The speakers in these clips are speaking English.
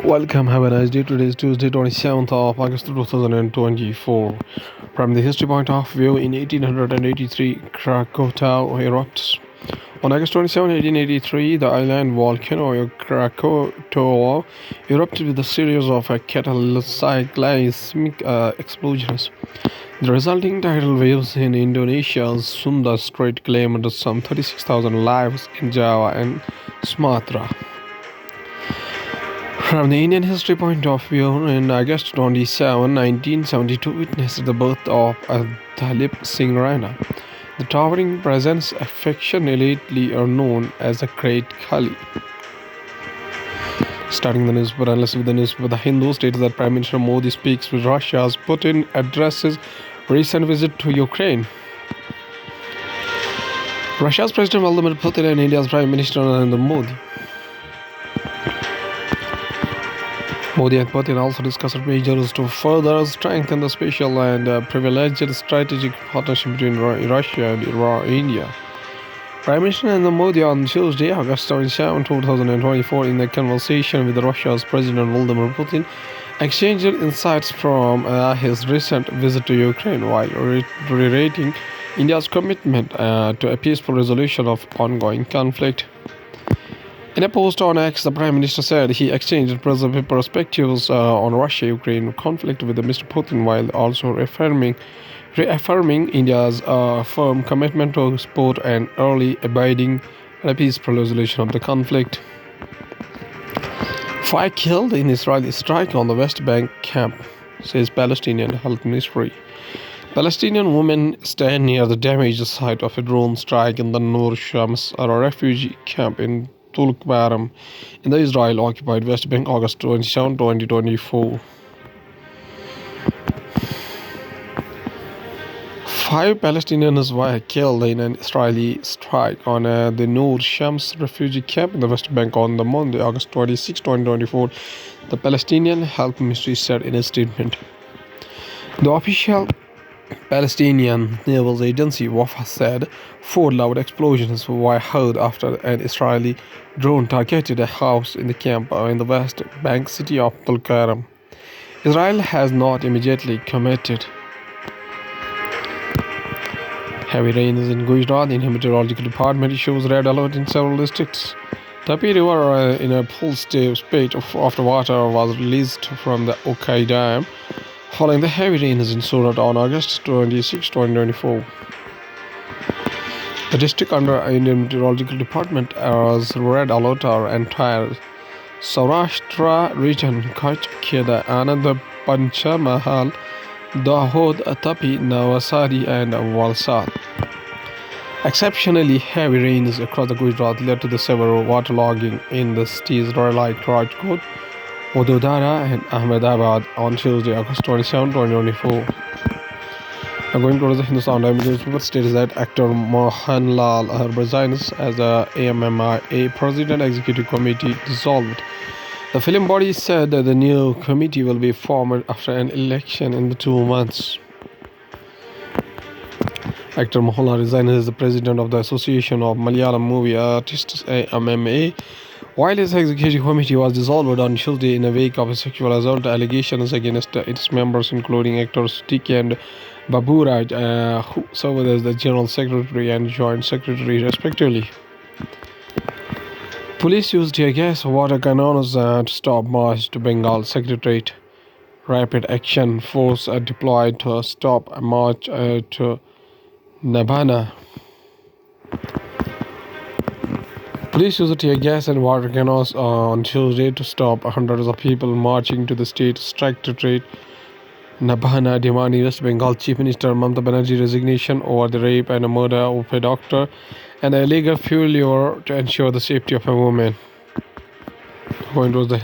Welcome, have a nice day. Today is Tuesday, 27th of August 2024. From the history point of view, in 1883, Krakatoa erupts. On August 27, 1883, the island volcano Krakatoa erupted with a series of cataclysmic explosions. The resulting tidal waves in Indonesia's Sunda Strait claimed some 36,000 lives in Java and Sumatra. From the Indian history point of view, in August 27, 1972 witnessed the birth of Dalip Singh Rana. The towering presence affectionately known as the Great Kali. Starting the newspaper analysis with the newspaper, The Hindu states that Prime Minister Modi speaks with Russia's Putin addresses recent visit to Ukraine. Russia's President Vladimir Putin and India's Prime Minister Narendra Modi. Modi and Putin also discussed measures to further strengthen the special and privileged strategic partnership between Russia and India. Prime Minister Narendra Modi on Tuesday, August 27, 2024, in a conversation with Russia's President Vladimir Putin, exchanged insights from his recent visit to Ukraine while reiterating India's commitment to a peaceful resolution of ongoing conflict. In a post on X, the Prime Minister said he exchanged perspectives on Russia-Ukraine conflict with Mr. Putin while also reaffirming India's firm commitment to support an early, abiding, and a peaceful resolution of the conflict. 5 killed in Israeli strike on the West Bank camp, says Palestinian Health Ministry. Palestinian women stand near the damaged site of a drone strike in the Nur Shams, a refugee camp in Tulkbaram in the Israel-occupied West Bank, August 27, 2024. 5 Palestinians were killed in an Israeli strike on the Nur Shams refugee camp in the West Bank on the Monday, August 26, 2024, the Palestinian Health Ministry said in a statement. The official Palestinian Naval Agency Wafa said 4 loud explosions were heard after an Israeli drone targeted a house in the camp in the West Bank city of Tulkarem. Israel has not immediately committed. Heavy rains in Gujarat in the Meteorological Department shows red alert in several districts. Tapi River in a full state of water was released from the Okai Dam following the heavy rains in Surat on August 26, 2024. The district under Indian Meteorological Department was red alert our entire Saurashtra region, Kutch, Kheda, Anand, Panchamahal, Dahod, Tapi, Navasari, and Valsad. Exceptionally heavy rains across the Gujarat led to the severe waterlogging in the cities like Rajkot, Vadodara, and Ahmedabad on Tuesday, August 27, 2024. Now going towards the Hindustan Times newspaper states that actor Mohanlal resigns as the AMMIA President Executive Committee dissolved. The film body said that the new committee will be formed after an election in the 2 months. Actor Mohanlal resigned as the president of the Association of Malayalam Movie Artists AMMA, while his executive committee was dissolved on Tuesday in the wake of sexual assault allegations against its members, including actors Tiki and Baburaj, who served as the General Secretary and Joint Secretary respectively. Police used tear gas, water cannons to stop march to Bengal Secretariat. Rapid Action Force deployed to stop a march to Nabhana. Police used tear gas and water cannons on Tuesday to stop hundreds of people marching to the state secretariat Nabhana, demanding West Bengal Chief Minister Mamata Banerjee's resignation over the rape and murder of a doctor and illegal failure to ensure the safety of a woman. Going towards the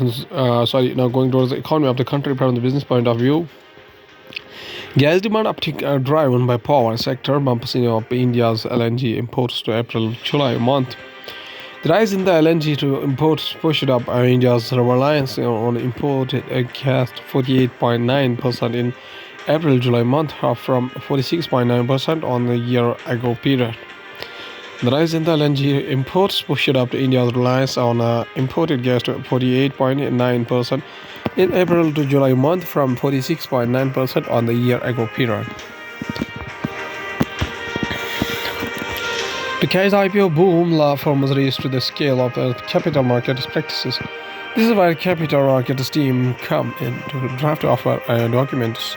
economy of the country from the business point of view. Gas demand uptick driven by power sector bumps up India's LNG imports to April-July month. The rise in the LNG to imports pushed up India's reliance on imported gas to 48.9% in April-July month, up from 46.9% on the year-ago period. The rise in the LNG imports pushed up India's reliance on imported gas to 48.9% in April to July month from 46.9% on the year-ago period. To catch the IPO boom, law firms raised to the scale of the capital market practices. This is where capital markets team come in to draft offer documents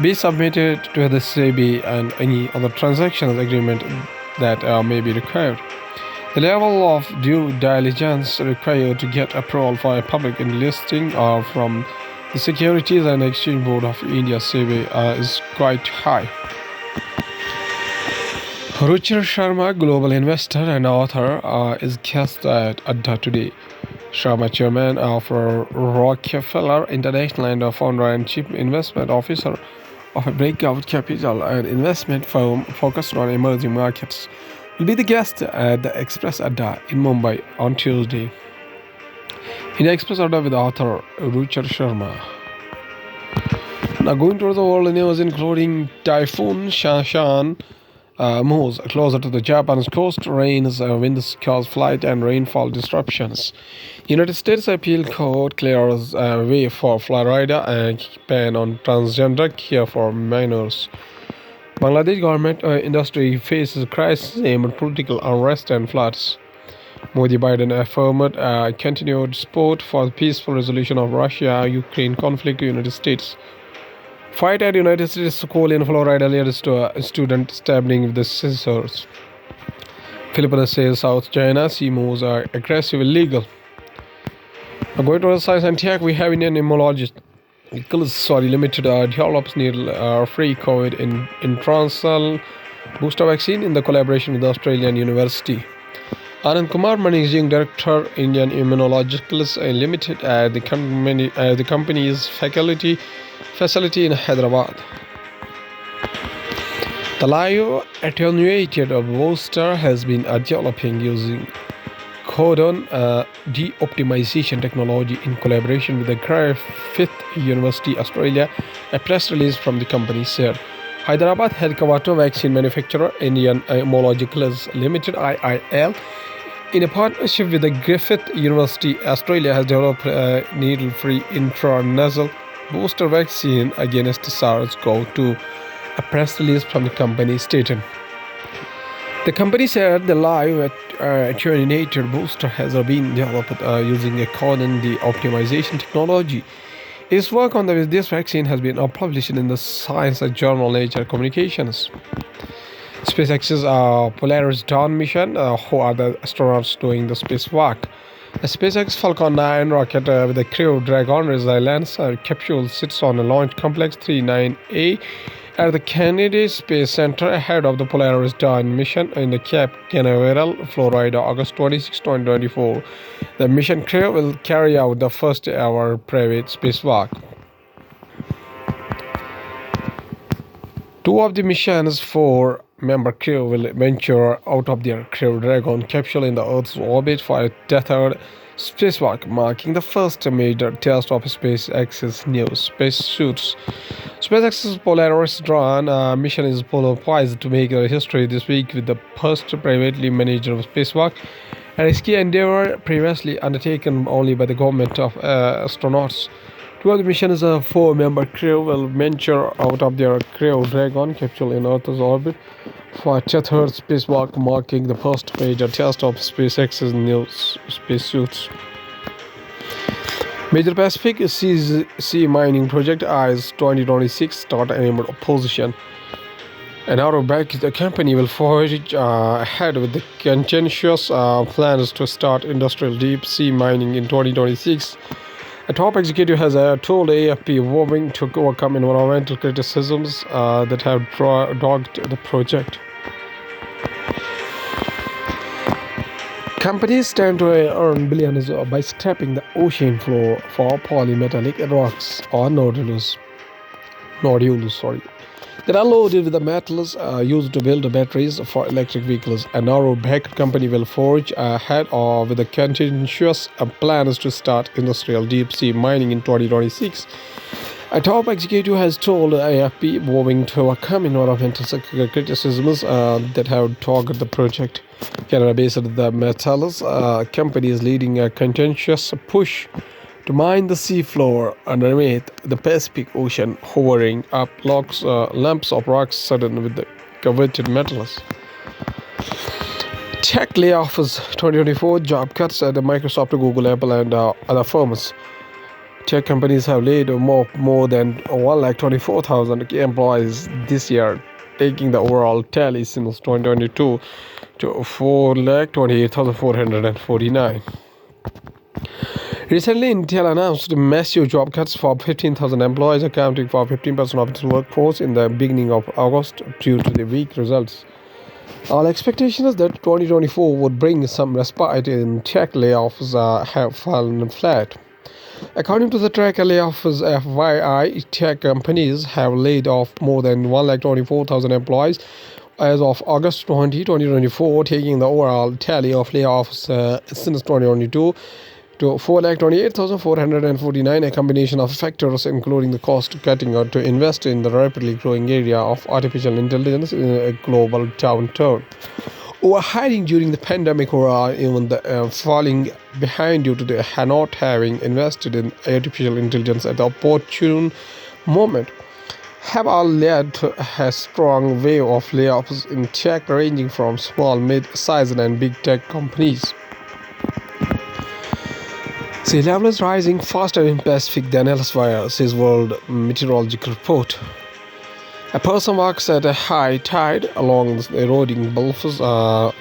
be submitted to the SEBI and any other transactions agreement that may be required. The level of due diligence required to get approval for a public listing or from the Securities and Exchange Board of India (SEBI) is quite high. Ruchir Sharma, global investor and author, is guest at Adda today. Sharma, chairman of Rockefeller International and founder and chief investment officer of a breakout capital and investment firm focused on emerging markets, will be the guest at the Express Adda in Mumbai on Tuesday. In the Express Adda with author Ruchir Sharma. Now going towards the world news, including Typhoon Shanshan moves closer to the Japan's coast, rains, winds cause flight and rainfall disruptions. United States Appeal Court clears way for Florida and ban on transgender care for minors. Bangladesh government industry faces crisis amid political unrest and floods. Modi-Biden affirmed continued support for the peaceful resolution of Russia-Ukraine conflict. United States fight at United States school in Florida leads to a student stabbing with the scissors. Philippines says South China Sea moves are aggressive illegal. Going to the science and tech, we have Indian immunologist limited develops needle-free COVID intranasal booster vaccine in the collaboration with the Australian University. Anand Kumar, managing director, Indian Immunologicals Limited, at the company's facility in Hyderabad. The live attenuated booster has been developing using codon de-optimization technology in collaboration with the Griffith University, Australia. A press release from the company said. Hyderabad headquarter vaccine manufacturer Indian Immunologicals Limited (IIL), in a partnership with the Griffith University, Australia, has developed a needle-free intranasal booster vaccine against SARS-CoV-2. A press release from the company stated. The company said the live attenuated booster has been developed using a codon de-optimization technology. Its work on this vaccine has been published in the science journal Nature Communications. SpaceX's Polaris Dawn mission, who are the astronauts doing the spacewalk. A SpaceX Falcon 9 rocket with the Crew Dragon resilience capsule sits on a Launch Complex 39A at the Kennedy Space Center ahead of the Polaris Dawn mission in the Cape Canaveral, Florida, August 26, 2024. The mission crew will carry out the first ever private spacewalk. Two of the mission's four-member crew will venture out of their Crew Dragon capsule in the Earth's orbit for a tethered spacewalk, marking the first major test of SpaceX's new spacesuits. SpaceX's Polaris Dawn mission is poised to make history this week with the first privately managed spacewalk, a risky endeavor previously undertaken only by the government of astronauts. Two of the mission's four-member crew will venture out of their Crew Dragon capsule in Earth's orbit for a tethered spacewalk, marking the first major test of SpaceX's new spacesuits. Major Pacific Sea mining project eyes 2026 start amid opposition. An hour back, the company will forge ahead with the contentious plans to start industrial deep sea mining in 2026. A top executive has told AFP vowing to overcome environmental criticisms that have dogged the project. Companies stand to earn billions by scraping the ocean floor for polymetallic rocks or nodules. That are loaded with the metals used to build batteries for electric vehicles. A Norway-backed company will forge ahead with the contentious plans to start industrial deep-sea mining in 2026. A top executive has told AFP, moving to overcome environmental criticisms that have dogged the project. Canada-based the metals company is leading a contentious push to mine the seafloor underneath the Pacific Ocean, hovering up lumps of rocks sudden with the coveted metals. Tech layoffs 2024 job cuts at Microsoft, Google, Apple, and other firms. Tech companies have laid more than 124,000 employees this year, taking the overall tally since 2022 to 428,449. Recently, Intel announced massive job cuts for 15,000 employees, accounting for 15% of its workforce in the beginning of August due to the weak results. All expectations that 2024 would bring some respite in tech layoffs have fallen flat. According to the tracker layoffs, FYI, tech companies have laid off more than 124,000 employees as of August 2024, taking the overall tally of layoffs since 2022 to 428,449, a combination of factors including the cost cutting or to invest in the rapidly growing area of artificial intelligence in a global downturn, or hiding during the pandemic, or even the falling behind due to the not having invested in artificial intelligence at the opportune moment, have all led to a strong wave of layoffs in tech, ranging from small, mid-sized, and big tech companies. Sea level is rising faster in Pacific than elsewhere, says World Meteorological Report. A person walks at a high tide along the eroding bluffs,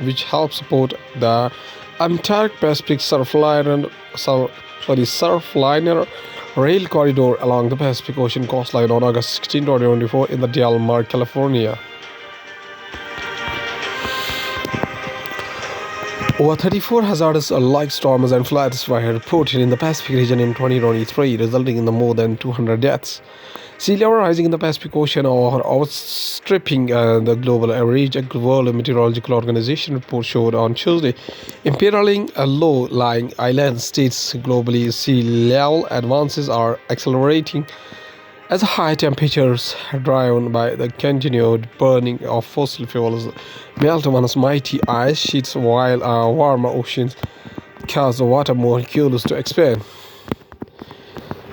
which help support the entire Pacific Surfliner rail corridor along the Pacific Ocean coastline on August 16, 2024 in the Del Mar, California. Over 34 hazardous like storms and floods were reported in the Pacific region in 2023, resulting in more than 200 deaths. Sea level rising in the Pacific Ocean are outstripping the global average, a World Meteorological Organization report showed on Tuesday. Imperiling low-lying island states globally, sea level advances are accelerating as high temperatures, driven by the continued burning of fossil fuels, melt once mighty ice sheets, while warmer oceans cause the water molecules to expand.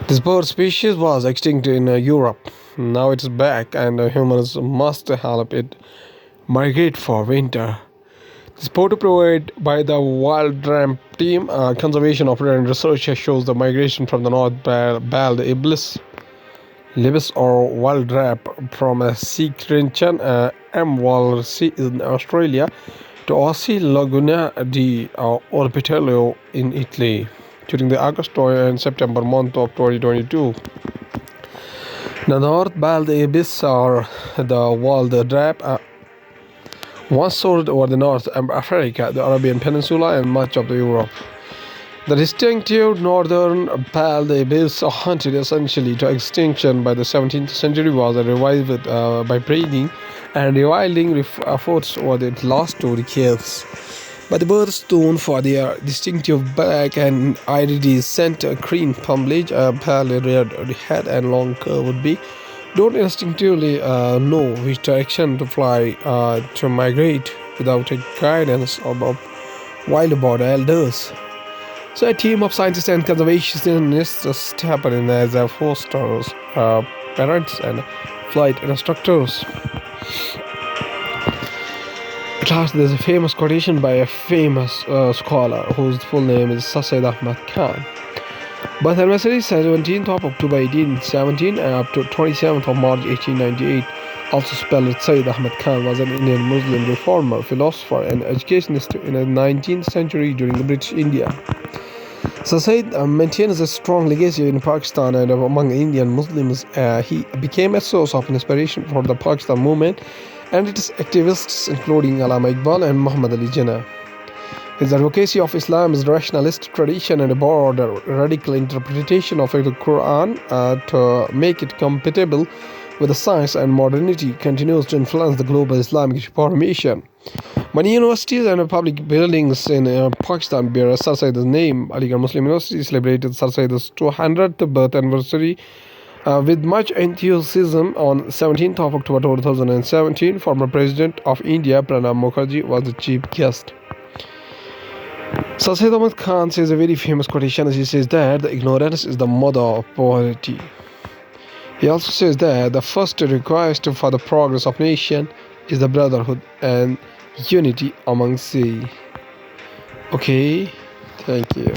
This bird species was extinct in Europe. Now it's back, and humans must help it migrate for winter. This photo provided by the Wild Ramp team, conservation operator and researcher, shows the migration from the North Bald Libis or wild rap from a sea creature, Sea in Australia, to Aussie Laguna di Orbitello in Italy during the August and September month of 2022. The North Bald Ibis, or the wild rap, once soared over the North Africa, the Arabian Peninsula, and much of Europe. The distinctive northern bald ibis, hunted essentially to extinction by the 17th century, was revived by breeding and rewilding efforts over the last 2 decades. But the birds, known for their distinctive black and iridescent green plumage, pale red head, and long curved beak, don't instinctively know which direction to fly to migrate without a guidance of wild-born elders. So a team of scientists and conservationists step in as fosters, parents, and flight instructors. At last, there's a famous quotation by a famous scholar whose full name is Sayyid Ahmad Khan. Birth anniversary 17th of October 1817 and up to 27th of March 1898. Also spelled Sayyid Ahmad Khan, was an Indian Muslim reformer, philosopher, and educationist in the 19th century during the British India. Sayyid maintains a strong legacy in Pakistan and among Indian Muslims. He became a source of inspiration for the Pakistan movement and its activists, including Allama Iqbal and Muhammad Ali Jinnah. His advocacy of Islam is rationalist tradition and a broad radical interpretation of the Quran to make it compatible with the science and modernity continues to influence the global Islamic formation. Many universities and public buildings in Pakistan bear Sir Sayyid's name. Aligarh Muslim University celebrated Sir Sayyid's 200th birth anniversary With much enthusiasm, on 17th of October 2017, former President of India Pranab Mukherjee was the chief guest. Sir Syed Ahmad Khan says a very famous quotation. He says that the ignorance is the mother of poverty. He also says that the first request for the progress of nation is the brotherhood and unity amongst the. Okay, thank you.